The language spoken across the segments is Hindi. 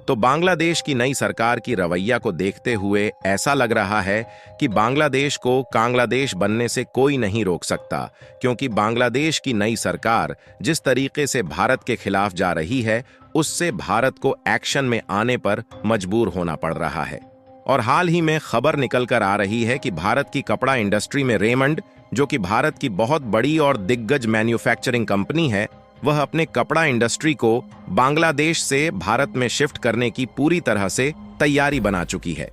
तो बांग्लादेश की नई सरकार की रवैया को देखते हुए ऐसा लग रहा है कि बांग्लादेश को कांग्लादेश बनने से कोई नहीं रोक सकता, क्योंकि बांग्लादेश की नई सरकार जिस तरीके से भारत के खिलाफ जा रही है, उससे भारत को एक्शन में आने पर मजबूर होना पड़ रहा है। और हाल ही में खबर निकल कर आ रही है कि भारत की कपड़ा इंडस्ट्री में रेमंड, जो कि भारत की बहुत बड़ी और दिग्गज मैन्युफैक्चरिंग कंपनी है, वह अपने कपड़ा इंडस्ट्री को बांग्लादेश से भारत में शिफ्ट करने की पूरी तरह से तैयारी बना चुकी है।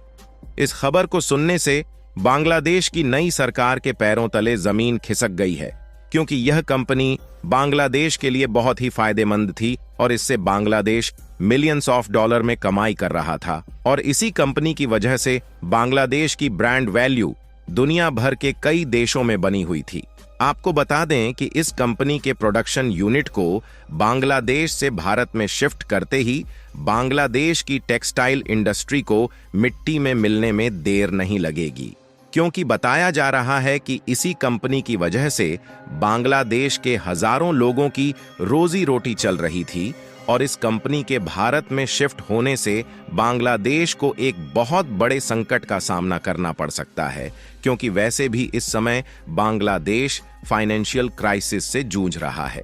इस खबर को सुनने से बांग्लादेश की नई सरकार के पैरों तले जमीन खिसक गई है, क्योंकि यह कंपनी बांग्लादेश के लिए बहुत ही फायदेमंद थी और इससे बांग्लादेश मिलियंस ऑफ डॉलर में कमाई कर रहा था। और इसी कंपनी की वजह से बांग्लादेश की ब्रांड वैल्यू दुनिया भर के कई देशों में बनी हुई थी। आपको बता दें कि इस कंपनी के प्रोडक्शन यूनिट को बांग्लादेश से भारत में शिफ्ट करते ही बांग्लादेश की टेक्सटाइल इंडस्ट्री को मिट्टी में मिलने में देर नहीं लगेगी, क्योंकि बताया जा रहा है कि इसी कंपनी की वजह से बांग्लादेश के हजारों लोगों की रोजी रोटी चल रही थी। और इस कंपनी के भारत में शिफ्ट होने से बांग्लादेश को एक बहुत बड़े संकट का सामना करना पड़ सकता है, क्योंकि वैसे भी इस समय बांग्लादेश फाइनेंशियल क्राइसिस से जूझ रहा है।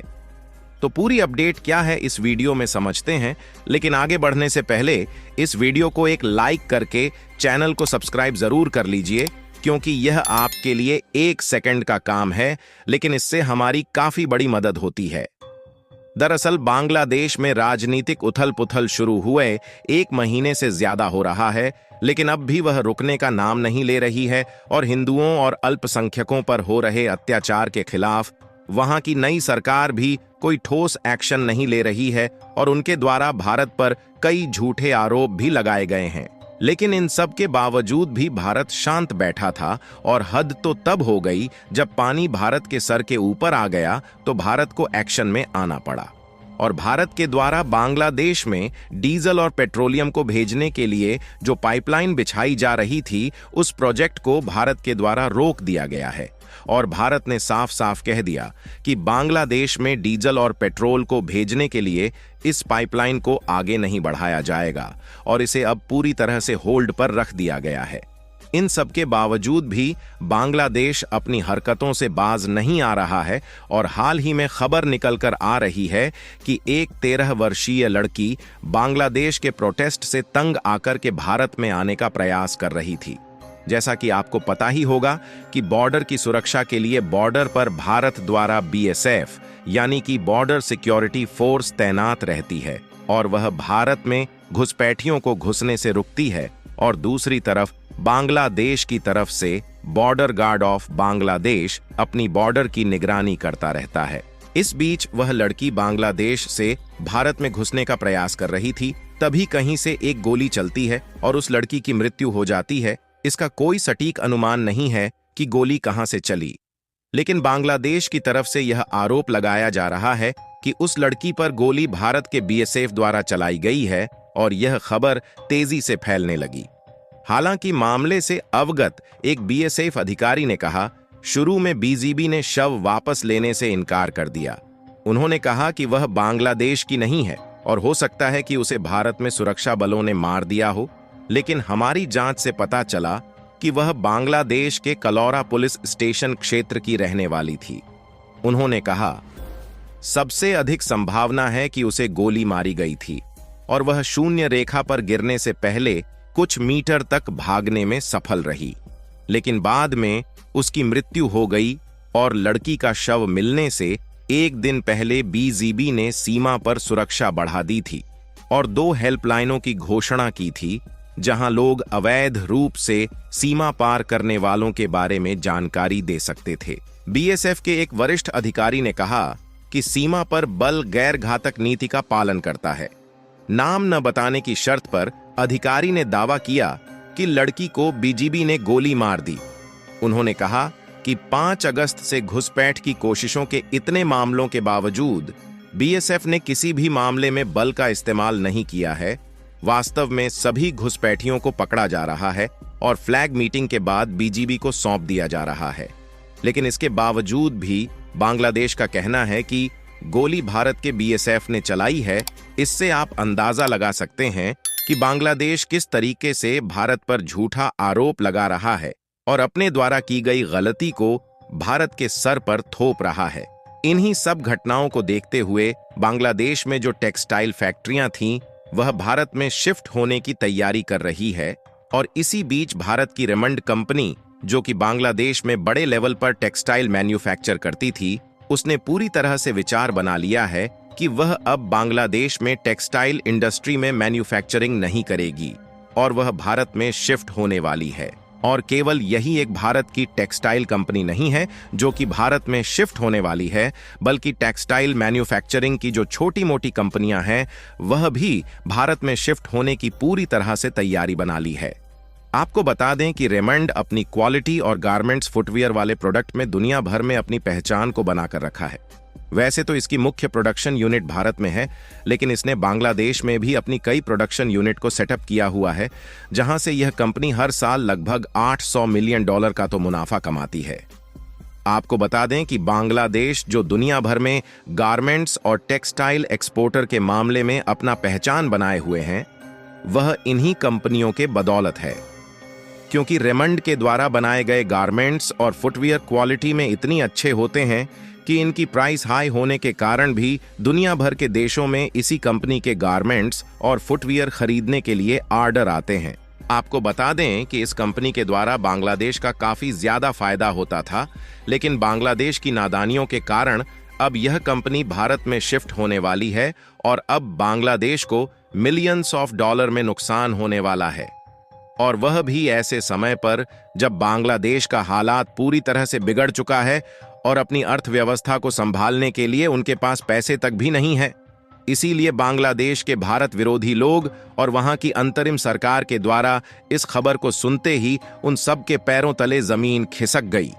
तो पूरी अपडेट क्या है इस वीडियो में समझते हैं, लेकिन आगे बढ़ने से पहले इस वीडियो को एक लाइक करके चैनल को सब्सक्राइब जरूर कर लीजिए, क्योंकि यह आपके लिए 1 सेकंड का काम है, लेकिन इससे हमारी काफी बड़ी मदद होती है। दरअसल बांग्लादेश में राजनीतिक उथल पुथल शुरू हुए 1 महीने से ज्यादा हो रहा है, लेकिन अब भी वह रुकने का नाम नहीं ले रही है और हिंदुओं और अल्पसंख्यकों पर हो रहे अत्याचार के खिलाफ वहां की नई सरकार भी कोई ठोस एक्शन नहीं ले रही है और उनके द्वारा भारत पर कई झूठे आरोप भी लगाए गए हैं। लेकिन इन सब के बावजूद भी भारत शांत बैठा था और हद तो तब हो गई जब पानी भारत के सर के ऊपर आ गया तो भारत को एक्शन में आना पड़ा और भारत के द्वारा बांग्लादेश में डीजल और पेट्रोलियम को भेजने के लिए जो पाइपलाइन बिछाई जा रही थी, उस प्रोजेक्ट को भारत के द्वारा रोक दिया गया है। और भारत ने साफ साफ कह दिया कि बांग्लादेश में डीजल और पेट्रोल को भेजने के लिए इस पाइपलाइन को आगे नहीं बढ़ाया जाएगा और इसे अब पूरी तरह से होल्ड पर रख दिया गया है। इन सब के बावजूद भी बांग्लादेश अपनी हरकतों से बाज नहीं आ रहा है और हाल ही में खबर निकलकर आ रही है कि एक 13 वर्षीय लड़की बांग्लादेश के प्रोटेस्ट से तंग आकर के भारत में आने का प्रयास कर रही थी। जैसा कि आपको पता ही होगा कि बॉर्डर की सुरक्षा के लिए बॉर्डर पर भारत द्वारा BSF यानी कि बॉर्डर सिक्योरिटी फोर्स तैनात रहती है और वह भारत में घुसपैठियों को घुसने से रुकती है, और दूसरी तरफ बांग्लादेश की तरफ से बॉर्डर गार्ड ऑफ बांग्लादेश अपनी बॉर्डर की निगरानी करता रहता है। इस बीच वह लड़की बांग्लादेश से भारत में घुसने का प्रयास कर रही थी, तभी कहीं से एक गोली चलती है और उस लड़की की मृत्यु हो जाती है। इसका कोई सटीक अनुमान नहीं है कि गोली कहां से चली, लेकिन बांग्लादेश की तरफ से यह आरोप लगाया जा रहा है कि उस लड़की पर गोली भारत के BSF द्वारा चलाई गई है और यह खबर तेजी से फैलने लगी। हालांकि मामले से अवगत एक BSF अधिकारी ने कहा, शुरू में BGB ने शव वापस लेने से इनकार कर दिया। उन्होंने कहा कि वह बांग्लादेश की नहीं है और हो सकता है कि उसे भारत में सुरक्षा बलों ने मार दिया हो, लेकिन हमारी जांच से पता चला कि वह बांग्लादेश के कलौरा पुलिस स्टेशन क्षेत्र की रहने वाली थी। उन्होंने कहा, सबसे अधिक संभावना है कि उसे गोली मारी गई थी और वह शून्य रेखा पर गिरने से पहले कुछ मीटर तक भागने में सफल रही, लेकिन बाद में उसकी मृत्यु हो गई और लड़की का शव मिलने से 1 दिन पहले BGB ने सीमा पर सुरक्षा बढ़ा दी थी और 2 हेल्पलाइनों की घोषणा की थी, जहां लोग अवैध रूप से सीमा पार करने वालों के बारे में जानकारी दे सकते थे। BSF के एक वरिष्ठ अधिकारी ने कहा कि सीमा पर बल गैर घातक नीति का पालन करता है। नाम न बताने की शर्त पर अधिकारी ने दावा किया कि लड़की को BGB ने गोली मार दी। उन्होंने कहा कि 5 अगस्त से घुसपैठ की कोशिशों के इतने मामलों के बावजूद BSF ने किसी भी मामले में बल का इस्तेमाल नहीं किया है। वास्तव में सभी घुसपैठियों को पकड़ा जा रहा है और फ्लैग मीटिंग के बाद BGB को सौंप दिया जा रहा है। लेकिन इसके बावजूद भी बांग्लादेश का कहना है कि गोली भारत के बीएसएफ ने चलाई है, इससे आप अंदाजा लगा सकते हैं कि बांग्लादेश किस तरीके से भारत पर झूठा आरोप लगा रहा है और अपने द्वारा की गई गलती को भारत के सर पर थोप रहा है। इन्हीं सब घटनाओं को देखते हुए बांग्लादेश में जो टेक्सटाइल फैक्ट्रियां थीं, वह भारत में शिफ्ट होने की तैयारी कर रही है और इसी बीच भारत की रेमंड कंपनी, जो कि बांग्लादेश में बड़े लेवल पर टेक्सटाइल मैन्युफैक्चर करती थी, उसने पूरी तरह से विचार बना लिया है कि वह अब बांग्लादेश में टेक्सटाइल इंडस्ट्री में मैन्युफैक्चरिंग नहीं करेगी और वह भारत में शिफ्ट होने वाली है। और केवल यही एक भारत की टेक्सटाइल कंपनी नहीं है जो कि भारत में शिफ्ट होने वाली है, बल्कि टेक्सटाइल मैन्युफैक्चरिंग की जो छोटी मोटी कंपनियां हैं, वह भी भारत में शिफ्ट होने की पूरी तरह से तैयारी बना ली है। आपको बता दें कि रेमंड अपनी क्वालिटी और गारमेंट्स फुटवियर वाले प्रोडक्ट में दुनिया भर में अपनी पहचान को बनाकर रखा है। वैसे तो इसकी मुख्य प्रोडक्शन यूनिट भारत में है, लेकिन इसने बांग्लादेश में भी अपनी कई प्रोडक्शन यूनिट को सेटअप किया हुआ है, जहां से यह कंपनी हर साल लगभग $800 मिलियन का तो मुनाफा कमाती है। आपको बता दें कि बांग्लादेश, जो दुनिया भर में गारमेंट्स और टेक्सटाइल एक्सपोर्टर के मामले में अपना पहचान बनाए हुए हैं, वह इन्हीं कंपनियों के बदौलत है। क्योंकि रेमंड के द्वारा बनाए गए गारमेंट्स और फुटवियर क्वालिटी में इतनी अच्छे होते हैं कि इनकी प्राइस हाई होने के कारण भी दुनिया भर के देशों में इसी कंपनी के गारमेंट्स और फुटवियर खरीदने के लिए ऑर्डर आते हैं। आपको बता दें कि इस कंपनी के द्वारा बांग्लादेश का काफी ज्यादा फायदा होता था, लेकिन बांग्लादेश की नादानियों के कारण अब यह कंपनी भारत में शिफ्ट होने वाली है और अब बांग्लादेश को मिलियंस ऑफ डॉलर में नुकसान होने वाला है, और वह भी ऐसे समय पर जब बांग्लादेश का हालात पूरी तरह से बिगड़ चुका है और अपनी अर्थव्यवस्था को संभालने के लिए उनके पास पैसे तक भी नहीं है। इसीलिए बांग्लादेश के भारत विरोधी लोग और वहां की अंतरिम सरकार के द्वारा इस खबर को सुनते ही उन सब के पैरों तले जमीन खिसक गई,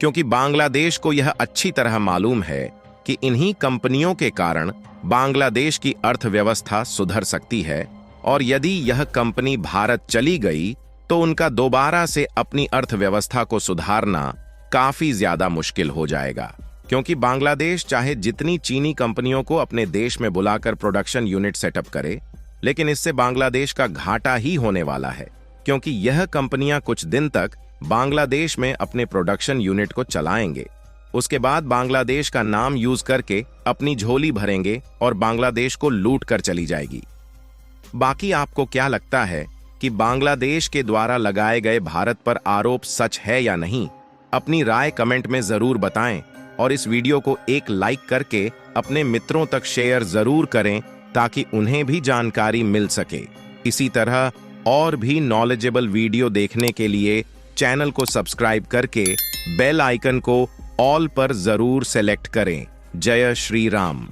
क्योंकि बांग्लादेश को यह अच्छी तरह मालूम है कि इन्हीं कंपनियों के कारण बांग्लादेश की अर्थव्यवस्था सुधर सकती है, और यदि यह कंपनी भारत चली गई तो उनका दोबारा से अपनी अर्थव्यवस्था को सुधारना काफी ज्यादा मुश्किल हो जाएगा। क्योंकि बांग्लादेश चाहे जितनी चीनी कंपनियों को अपने देश में बुलाकर प्रोडक्शन यूनिट सेटअप करे, लेकिन इससे बांग्लादेश का घाटा ही होने वाला है, क्योंकि यह कंपनियां कुछ दिन तक बांग्लादेश में अपने प्रोडक्शन यूनिट को चलाएंगे। उसके बाद बांग्लादेश का नाम यूज करके अपनी झोली भरेंगे और बांग्लादेश को लूट कर चली जाएगी। बाकी आपको क्या लगता है कि बांग्लादेश के द्वारा लगाए गए भारत पर आरोप सच है या नहीं? अपनी राय कमेंट में जरूर बताएं और इस वीडियो को एक लाइक करके अपने मित्रों तक शेयर जरूर करें ताकि उन्हें भी जानकारी मिल सके। इसी तरह और भी नॉलेजेबल वीडियो देखने के लिए चैनल को सब्सक्राइब करके बेल आइकन को ऑल पर जरूर सेलेक्ट करें। जय श्री राम।